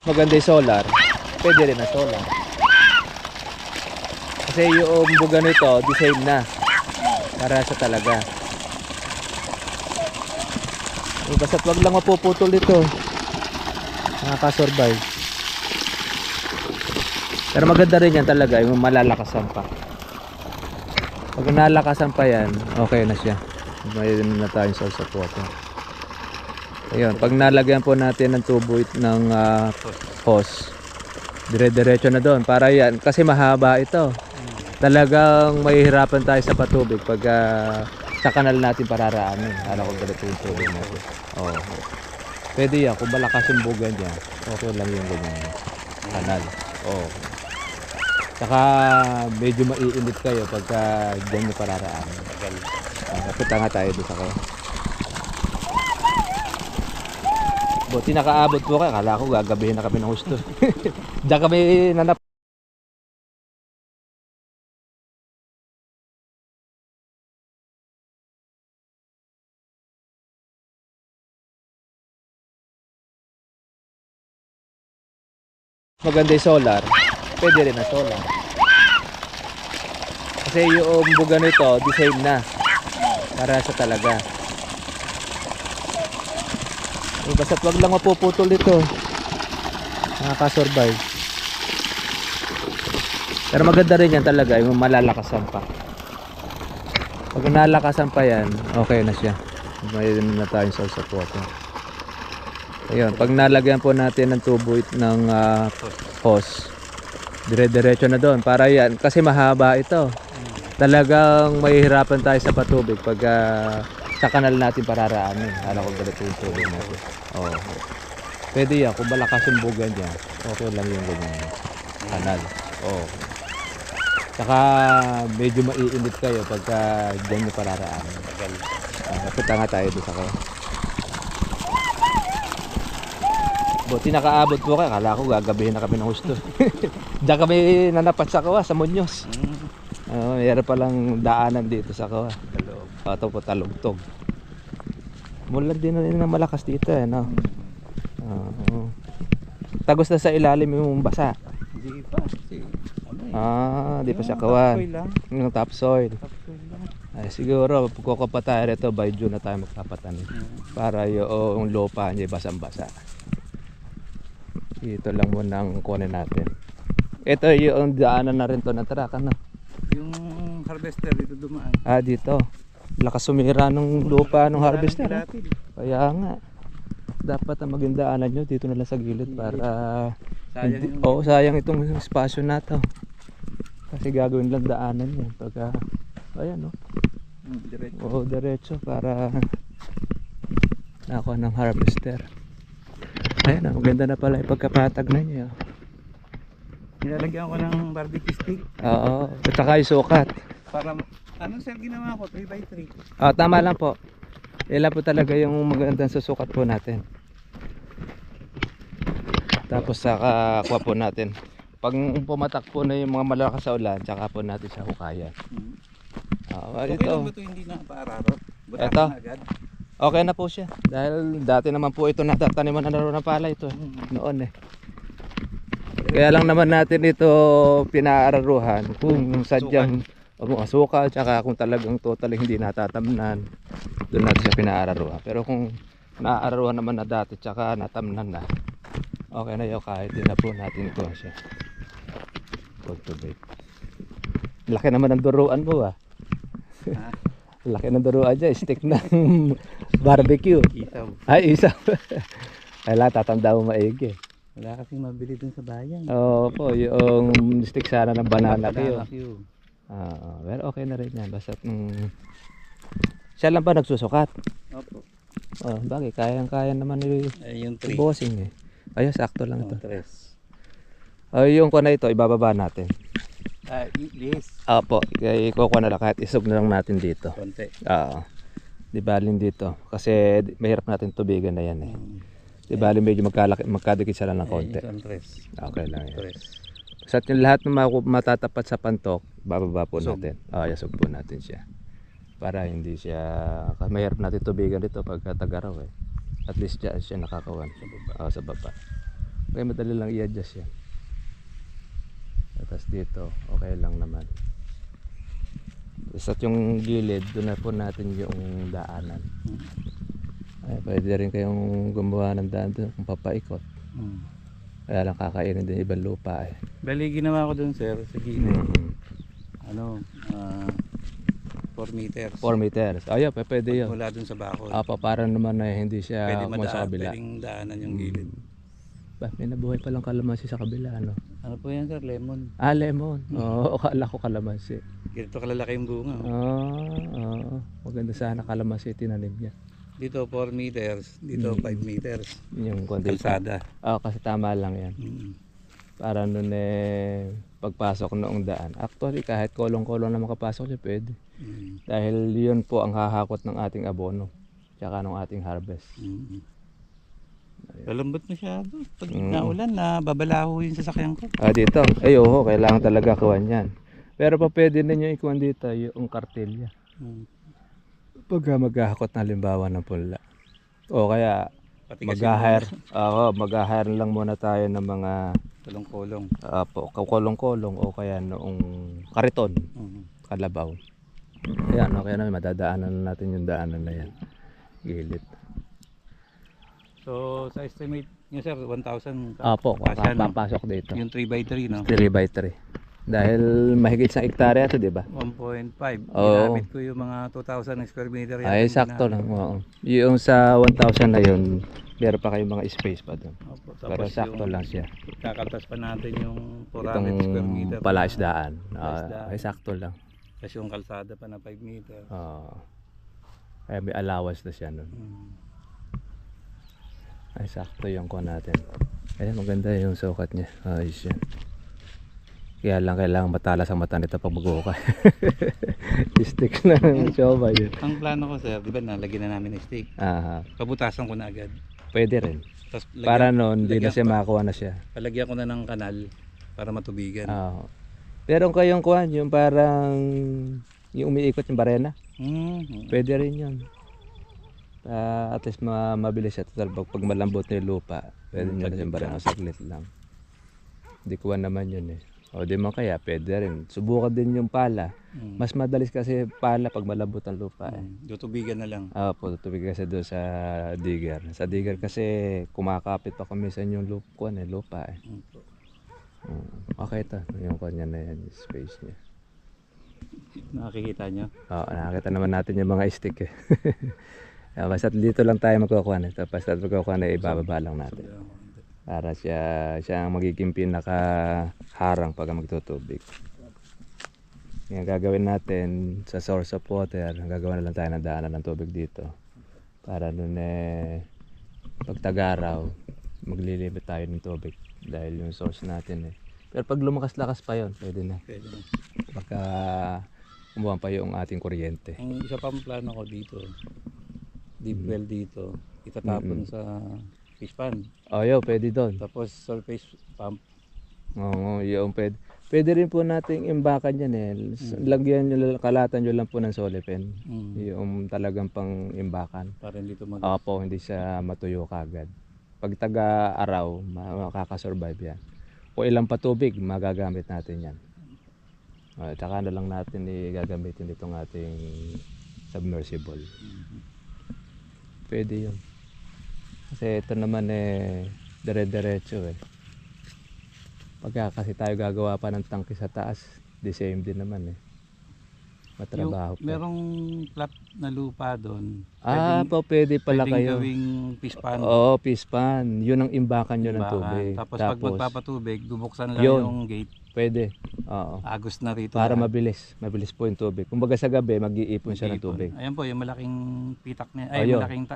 Maganda yung solar, pwede rin na solar. Kasi yung buga nito, design na. Para sa talaga. Basta't wag lang mapuputol ito. Nakaka-survive. Pero maganda rin yan talaga, yung malalakasan pa. Pag nalakasan pa yan, okay na siya. Mayroon na tayong source of water. Ayun, pag nalagyan po natin ng tubo ng hose, dire-diretso na doon para yan, kasi mahaba ito. Talagang mahihirapan tayo sa patubig pag sa kanal natin pararaanin. Alam ko ganito yung tubig natin. Oh. Pwede yan, kung malakas yung buga niya, okay lang yung ganyan kanal. Oh. Saka medyo maiinit kayo pagka dyan yung pararaanin. Kapita nga tayo doon sa kayo. Buti nakaabot po kayo. Kala ko gagabihin na kami ng gusto. Diyan kami nanap. Maganda yung solar. Pwede rin na solar. Kasi yung buga nito, design na. Para sa talaga. Basta't wag lang mapuputol ito. Nakaka-survive. Pero maganda rin yan talaga, yung malalakasan pa. Pag nalakasan pa yan, okay na siya. Mayroon na tayong source of water. Ayun, pag nalagyan po natin ng tubo ng hose, dire-diretso na doon para yan, kasi mahaba ito. Talagang mahihirapan tayo sa patubig pag sa kanal natin pararaanin. Alam ko ganito yung tubig natin. Oh. Pwede yan, kung malakas yung buga niya, okay lang yung ganyan kanal. Oh. Saka medyo maiinit kayo pagka dyan yung pararaanin. Kapita nga tayo doon sa kayo. Buti nakaabot po kayo. Kala ko gagabihin na kami ng gusto. Diyan kami nanapat sa kawa, sa Muñoz. Mayroon palang daanan dito sa kawa. Ito po talugtog. Mulan din na rin ng malakas dito no? Tagos na sa ilalim yung basa. Hindi pa. Di pa siya kawan. Yung topsoil. Ay, siguro kukuha pa tayo rito by June na tayo magpapatanim. Para yung lupa niya basang-basa. Ito lang muna ang kunin natin. Ito yung daanan na rin to na truck ano? Yung harvester dito dumaan. Dito. Lakas sumira ng lupa ng harvester. Kaya nga. Dapat ang maging daanan nyo dito na lang sa gilid para sayang itong espasyo na to. Kasi gagawin lang daanan yan pagka ayan diretso. Diretso para nakuha ng harvester. Ayan maganda na pala yung pagkapatag na niya. Nilalagyan ko ng barbecue stick. Oo, at saka yung sukat. Para ano sir ginawa ko 3x3. Tama lang po. Ilan po talaga yung magandang susukat po natin. Tapos saka kuha po natin. Pag pumatak po na yung mga malakas sa ulan, saka po natin sa hukayan. Okay ito. lang ba ito hindi na paararot? Ito. Agad? Okay na po siya. Dahil dati naman po ito natataniman na ng pala ito. Noon Kaya lang naman natin ito pinaararuhan kung sadyang asukal, tsaka kung talagang totally hindi natatamnan, doon natin siya pinaararuhan. Pero kung naaararuhan naman na dati tsaka natamnan na, okay na yun kahit din na po natin ito siya. Cultivate. Laki naman ng duruan mo Laki ng duruan dyan, stick ng barbecue. Isaw. Ay, isaw. Kailangan tatanda mo maigi. Wala kasing mabili dun sa bayan. Oo po, yung stick sana ng banana Q. Well, okay na rin yan. Basta siya lang ba nagsusukat? Opo. Bagay, kayang-kaya naman yung 3. bossing Ayun, sakto lang ito. 3. Yung kuha na ito, ibababa natin. Yes. Opo, ikukuha na lang kahit isog na lang natin dito. Konti. Di baling dito. Kasi mahirap natin tubigan na yan Di baling medyo magkadikit sila ng konti. Okay lang yan. Sa yung lahat ng matatapat sa pantok, bababa po natin. Yasog po natin siya. Para hindi siya, mahirap natin tubigan dito pagka tagaraw At least dyan siya nakakawan sa baba. Kaya madali lang i-adjust yan. Tapos dito, okay lang naman. Tapos at yung gilid, doon na po natin yung daanan. Ay, pwede rin kayong gumawa ng daan doon kung papaikot. Kaya lang kakainin din ibang lupa eh. Bali, ginawa ko dun sir, sa gilid. Ano, 4 meters. 4 meters. Ayun, pwede yun. Mula dun sa bakod. Para naman na hindi siya Pwede kung sa kabila. pwedeng daanan yung gilid. May nabuhay palang kalamansi sa kabila, ano? Ano po yan sir? Lemon. Lemon. Oo, akala ko kalamansi. Ganito kalalaki yung bunga. Oo. Maganda sana kalamansi tinanim niya. Dito 4 meters, dito 5 meters. Yung konti. Kalsada. Kasi tama lang yan. Para nun pagpasok noong daan. Actually, kahit kolong-kolong na makapasok niya, pwede. Dahil yun po ang hahakot ng ating abono. Tsaka ng ating harvest. Malambot masyado. Pag naulan, babalaho yung sasakyan ko. Dito. Oo, kailangan talaga kuwan yan. Pero pa pwede ninyo ikuwan dito yung kartilya. Pagka maghahakot na halimbawa ng pula. O kaya mag-hire lang muna tayo ng mga kolong-kolong. Kolong-kolong o kaya noong kariton, kalabaw. Ayan, okay na, madadaanan natin yung daanan na yan. Gilid. So, sa estimate nyo sir, 1,000 papasok dito. Yung 3x3, no? 3x3. Dahil mahigit sa hektarya ito, di ba? 1.5. Ginamit ko yung mga 2,000 square meter. Ay, sakto lang. Oo. Yung sa 1,000 na yun, meron pa kayong mga space pa doon. Pero sakto lang siya. Kakaltas pa natin yung 400 Itong square meter. palaisdaan. Ay, sakto lang. Kasi yung kalsada pa na 5 meter. Ay, may allowance na siya nun. Ay, sakto yung ko natin. Ayan, maganda yung sukat niya. Ayos yan. Kaya lang kailangan matalas ang mata nito pag mag-uukay. Stick na ng choba yun. Ang plano ko sir, di ba nalagyan na namin ng stick? Pabutasan ko na agad. Pwede rin. Tapos para noon, hindi na siya makakuha na siya. Palagyan ko na ng kanal para matubigan. Pero kayong kuhan, yung parang yung umiikot yung barena. Pwede rin yun. At least mabilis siya. Pag malambot na yung lupa, pwede nyo na yung barena. Saglit lang. Hindi kuha naman yun eh. O di man kaya, pwede rin. Subukan din yung pala. Mas madalis kasi pala pag malambot ang lupa eh. Tutubigan na lang. Tutubigan kasi doon sa digger. Sa digger kasi kumakapit pa kami sa yung lupa eh. Okay ito. Yung kanya na yan, space niya. Nakikita nyo? Nakikita naman natin yung mga stick eh. Basta dito lang tayo magkukuha nito. Basta magkukuha na ibababa lang natin. Para siya ang magiging pinaka-harang pag magtutubig. Yung gagawin natin sa source of water, gagawin na lang tayo ng daanan ng tubig dito. Para nun pag tag-araw, maglilimit tayo ng tubig. Dahil yung source natin Pero pag lumakas-lakas pa yon, pwede na. Baka kumuha pa yung ating kuryente. Ang isa pang plano ko dito, deep well dito, itatapon sa fish pond. Pwede doon. Tapos surface pump. Yung pwede. Pwede rin po nating imbakan yan Lagyan nyo, kalatan nyo lang po ng solepen. Yung talagang pang imbakan. Para hindi ito hindi siya matuyo kagad. Pag taga-araw, makakasurvive yan. Kung ilang patubig, magagamit natin yan. Tsaka na lang natin gagamitin itong ating submersible. Pwede yun. Kasi ito naman dire-diretso Pagka kasi tayo gagawa pa ng tangke sa taas, the same din naman matrabaho pa. Merong flat na lupa doon. Pwede pala kayo. Pwedeng gawing fish pond. Fish pond. Yun ang imbakan nyo ng tubig. Tapos pag magpapatubig, bubuksan lang yung gate. Pwede. Agos na rito. Para mabilis. Mabilis po yung tubig. Kumbaga sa gabi, mag-iipon siya ng tubig. Ayan po, yung malaking pitak niya. Malaking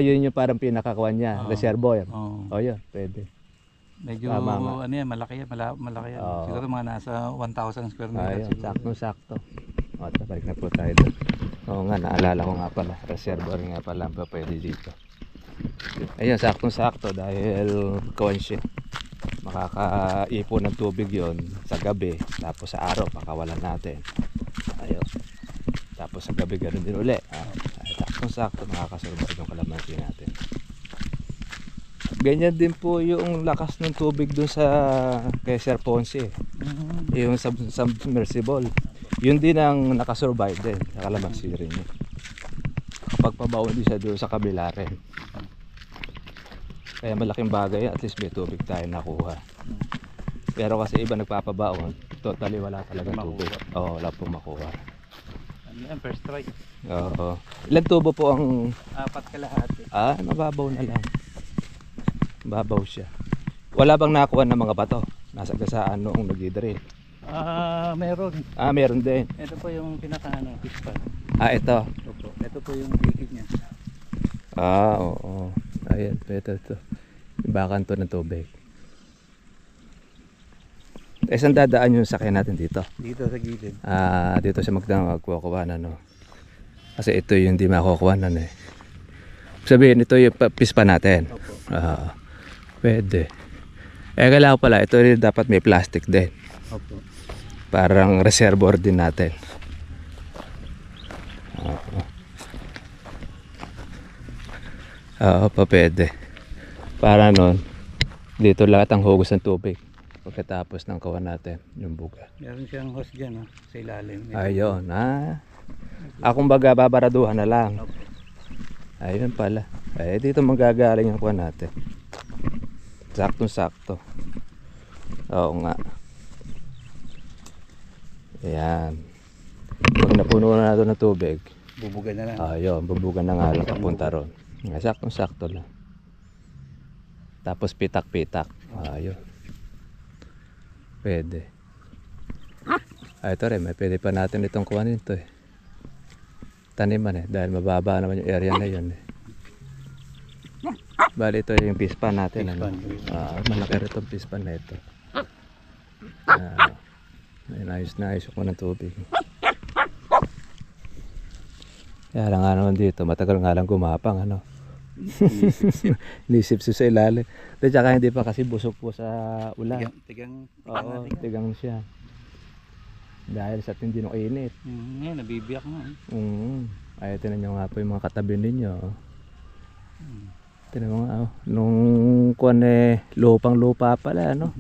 yun yung parang pinakakuan niya. Reservoir. Yun. Pwede. Medyo malaki yan. Malaki yan. Siguro mga nasa 1,000 square meters. Sakto. Balik na po tayo doon. Naalala ko nga pala. Reservoir nga pala pwede dito. Ayun, saktong-sakto dahil kuwan siya. Makakaipon ng tubig yon sa gabi. Tapos sa araw, pakawalan natin. Ayun. Tapos sa gabi, ganoon din uli. Saktong-sakto, makakasurvive yung kalamansi natin. Ganyan din po yung lakas ng tubig dun sa kay Sir Ponce. Yung submersible. Yun din ang nakasurvive din sa Calamansi rin yun. Kapag pabaon din siya doon sa kabila rin. Kaya malaking bagay, at least may tubig tayo nakuha. Pero kasi iba nagpapabaon, totally wala talaga tubig. Oo, wala pong makuha. Ano yan, first try. Oo. Ilan tubo po ang... 4 kalahati. Mababaw na lang. Mababaw siya. Wala bang nakuha ng mga bato? Nasa gasaan noong nag-drill. Meron. Meron din. Ito po yung pinaka-ano, pispan. Ito. Opo. Ito po yung gigit niya. Oo. Ayan, ito. Ibakan to ng tubig. Saan dadaan yung sakyan natin dito? Dito sa gilid. Dito sa magkukuhanan, no? Kasi ito yung hindi makukuhanan eh. Sabihin, ito yung pispa natin. Opo. Pwede. Kailangan pala, ito rin dapat may plastic din. Opo. Parang reservoir din natin. Pwede. Para nun, dito lahat ang hugos ng tubig. Pagkatapos ng kawan natin, yung buga. Meron siyang hose dyan, sa ilalim. Ayun, Akong baga, babaraduhan na lang. Opo. Ayun pala. Dito magagaling ang kawan natin. Saktong-sakto. Oo nga. Ayan. Pag napuno na natin ng tubig, Bubugan na lang. ayun, bubugan na nga lang papunta ron. Saktong-sakto lang. Tapos pitak-pitak. Ayun. Pwede. Ito rin, may pwede pa natin itong kuhanin ito eh. Taniman eh, dahil mababa naman yung area na yun eh. Bali ito yung pispan natin. Malaki rin itong pispan na ito. Ayos ko ng tubig. Kaya lang nga naman dito, matagal nga lang gumapang ano. Nisipsip sa ilalim. At saka hindi pa kasi busog po sa ulan. Tigang siya. Dahil sa tindi ng init. Ngayon, nabibiyak na. Ay, tinan nyo nga po yung mga katabi ninyo. Tinan mo nga, nung kuwan lupang lupa pala, no?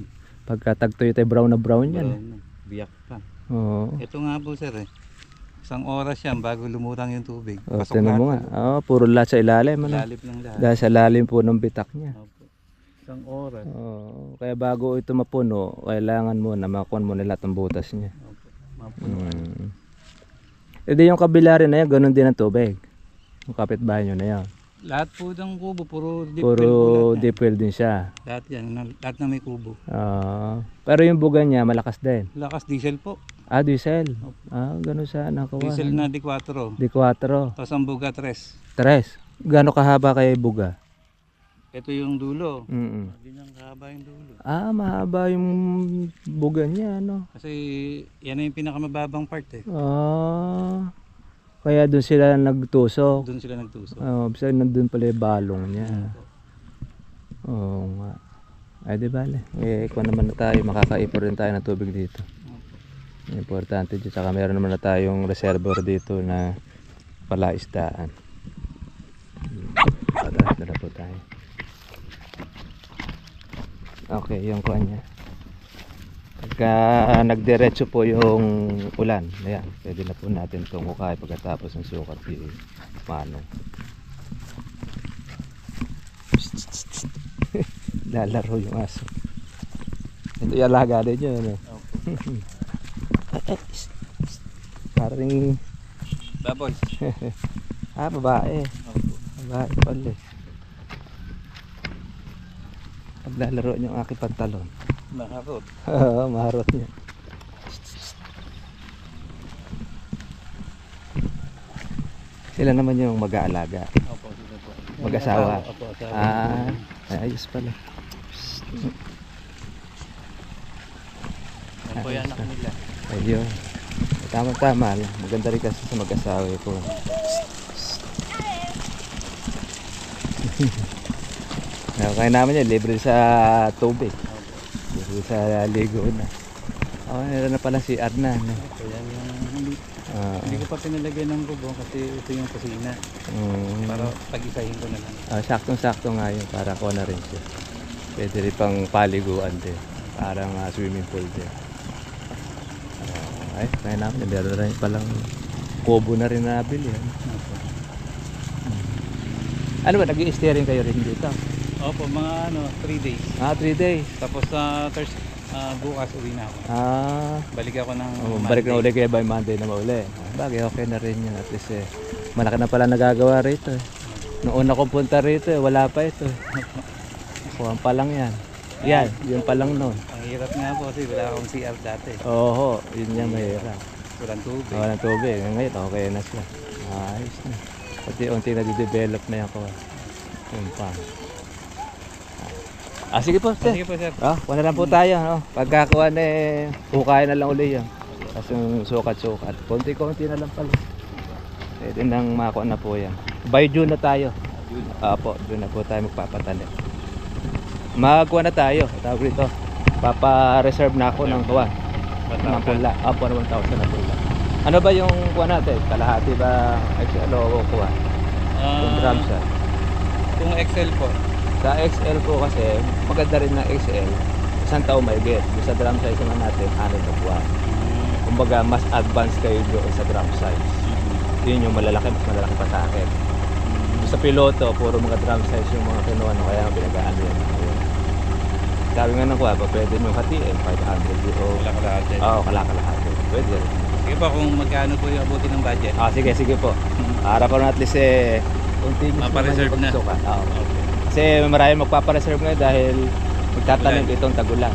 Pagka tagtoy tayo brown na brown yan. Biyak pa. Oo. Ito nga po sir Isang oras yan bago lumutang yung tubig. Tinan mo nga, puro lahat sa ilalim. Ano? Lalim lang lahat. Dahil sa lalim po ng bitak niya. Isang oras. Kaya bago ito mapuno, kailangan mo na makuha mo na lahat ng butas niya. Mapuno. Di yung kabila rin na yan, ganun din ang tubig. Yung kapitbahay nyo na yan. Lahat po ng kubo, puro deep well din siya. Lahat yan, lahat na may kubo. Pero yung buga niya malakas din. Lakas diesel po. Diesel. Ganun sana. Diesel na D4. D4. Tapos ang buga 3. Gano'ng kahaba kay buga? Ito yung dulo. Ganyan kahaba yung dulo. Mahaba yung buga niya, no? Kasi yan na yung pinakamababang part eh. Kaya doon sila nagtusok. Doon sila nagtusok. Bisa nandun pala yung balong niya. Oo nga. Ay di bale. Kung naman na tayo, makakaipon rin tayo ng tubig dito. Importante dito. Saka meron naman na tayong reservoir dito na palaisdaan. Patras na po tayo. Okay, yung kuha niya. Pagka nagdiretso po yung ulan, ayan, pwede na po natin itong hukay pagkatapos ng sukat yung manong. Lalaro yung aso. Ito yung alaga din yun, ano? Parang Baboy. babae. Babae pala. Paglalaro niyo ang aking pantalon. Maharot. Maharot niya. Sila naman yung mag-aalaga. Opo, sila po. Mag-asawa. Opo, asawa. Ayos pala. Yan po yan anak nila. Ayun. Tama-tama lang. Maganda rin kasi sa mag-asawa ko. Kaya namin yan, libre sa tubig. Libre sa ligo na. Meron na pala si Adnan. Yan yung Hindi ko pa pinalagyan ng bubong kasi ito yung kusina. Para pag-isahin ko na lang. Saktong-sakto nga yun, para ko na rin siya. Pwede rin pang paliguan din. Parang swimming pool din. Ay, kaya namin, meron na rin palang kubo na rin nabili. Ano ba, nag-i-steering kayo rin dito? Opo, mga 3 days. 3 days. Tapos bukas uwi na ako. Balik ako ng Balik na Monday. uli kayo by Monday na mauli. Bagay, okay na rin yun. At least malaki na pala nagagawa rito. Noong una kong punta rito, wala pa ito. Kuhan pa lang yan. Yan, yun pa lang noon. Ang hirap nga po kasi wala akong CR dati. Oo, yun yan mahirap. Walang tubig. Walang tubig. Ngayon, okay na siya. Ayos na. Unti-unti na-develop na yan ko. Yun pa. Sige po, sir. Sige po, sir. Wala lang po tayo. No? Pagkakuha na hukayan na lang uli yan. Kasi yung sukat-sukat. Konti-konti na lang pala. Pwede nang makuha na po yan. By June na tayo. Opo, June na po tayo magpapatali. Magkuha na tayo. Tawag dito. Papa-reserve na ako ng kuha. Ng pula. Opo, 1,000 na pula. Ano ba yung kuha natin? Kalahati ba? XL o kuha? Yung drum set. Kung XL po. Sa XL po kasi, maganda rin na XL. Isang taon may get. Sa drum size naman natin, 6 na buwan. Kumbaga, mas advanced kayo doon sa drum size. Yun yung malalaki, mas malalaki pa sa akin. Sa piloto, puro mga drum size yung mga kinuha, kaya pinagaan yun. Sabi nga ng kuha, pwede nyo hatiin, 500 o... Kalahati. Oo, kalahati. Pwede rin. Sige po, kung magkano po yung abuti ng budget. Sige po. Para pa at least continuous Mapa-reserve na. Okay. Kasi marami magpapareserve ngayon dahil magtatanim itong tagulan.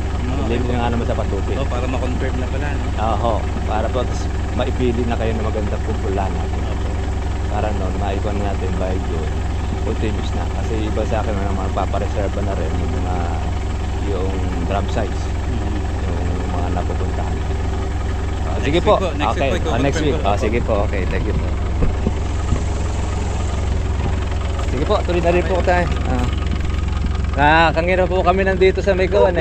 Libre nga naman sa patubig. Para ma-confirm na pala. No? Oo, para po tapos maipili na kayo ng magandang kumpulan natin. Para noon, maikuan natin by June. Continuous na. Kasi iba sa akin, magpapareserve na rin yung drum size. Yung mga napupuntahan. Sige po. Next week. Sige po. Okay, thank you po. Sige po, tuloy na rin po tayo. Kanina po kami nandito sa Maykawan